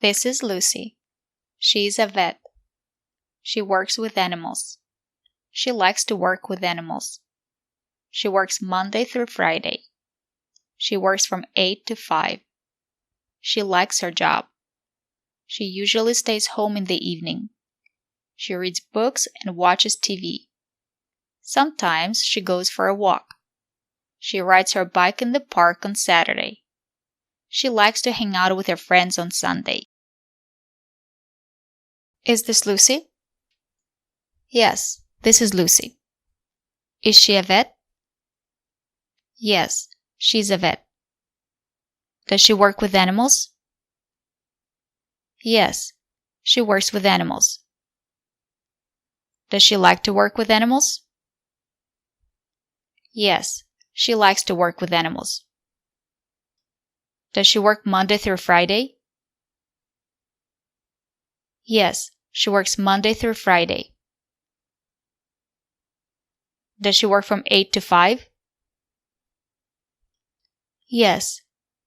This is Lucy. She is a vet. She works with animals. She likes to work with animals. She works Monday through Friday. She works from 8 to 5. She likes her job. She usually stays home in the evening. She reads books and watches TV. Sometimes she goes for a walk. She rides her bike in the park on Saturday. She likes to hang out with her friends on Sunday. Is this Lucy? Yes, this is Lucy. Is she a vet? Yes, she's a vet. Does she work with animals? Yes, she works with animals. Does she like to work with animals? Yes, she likes to work with animals. Does she work Monday through Friday? Yes, she works Monday through Friday. Does she work from 8 to 5? Yes,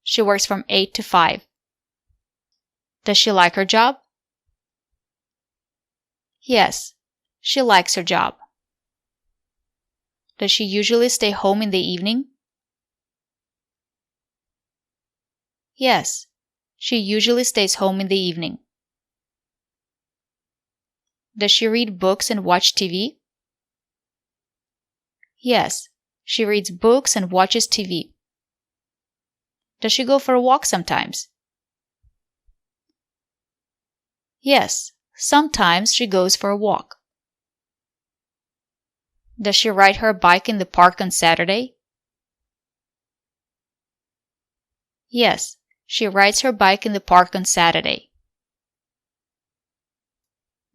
she works from 8 to 5. Does she like her job? Yes, she likes her job. Does she usually stay home in the evening? Yes, she usually stays home in the evening. Does she read books and watch TV? Yes, she reads books and watches TV. Does she go for a walk sometimes? Yes, sometimes she goes for a walk. Does she ride her bike in the park on Saturday? Yes, she rides her bike in the park on Saturday.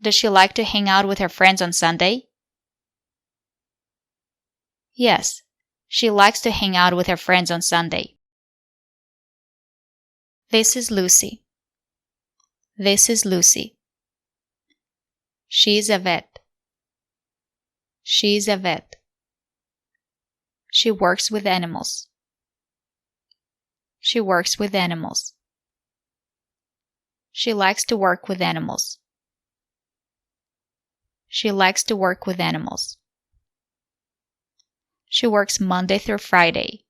Does she like to hang out with her friends on Sunday? Yes, she likes to hang out with her friends on Sunday. This is Lucy. This is Lucy. She's a vet. She's a vet. She works with animals. She works with animals. She likes to work with animals. She likes to work with animals. She works Monday through Friday.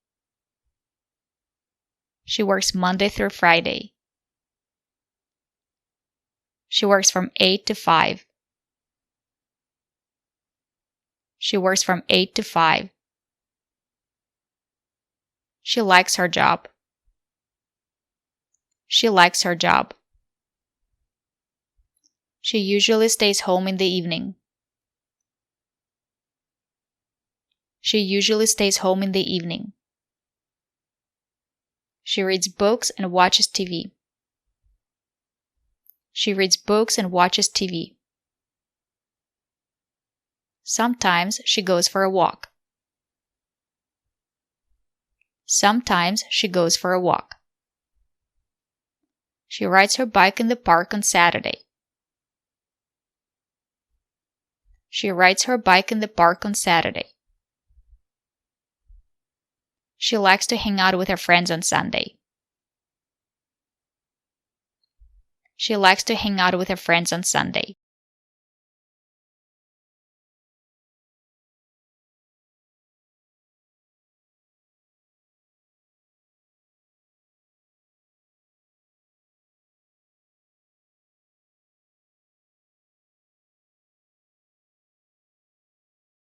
She works Monday through Friday. She works from 8 to 5. She works from 8 to 5. She likes her job. She likes her job. She usually stays home in the evening. She usually stays home in the evening. She reads books and watches TV. She reads books and watches TV. Sometimes she goes for a walk. Sometimes she goes for a walk. She rides her bike in the park on Saturday. She rides her bike in the park on Saturday. She likes to hang out with her friends on Sunday. She likes to hang out with her friends on Sunday.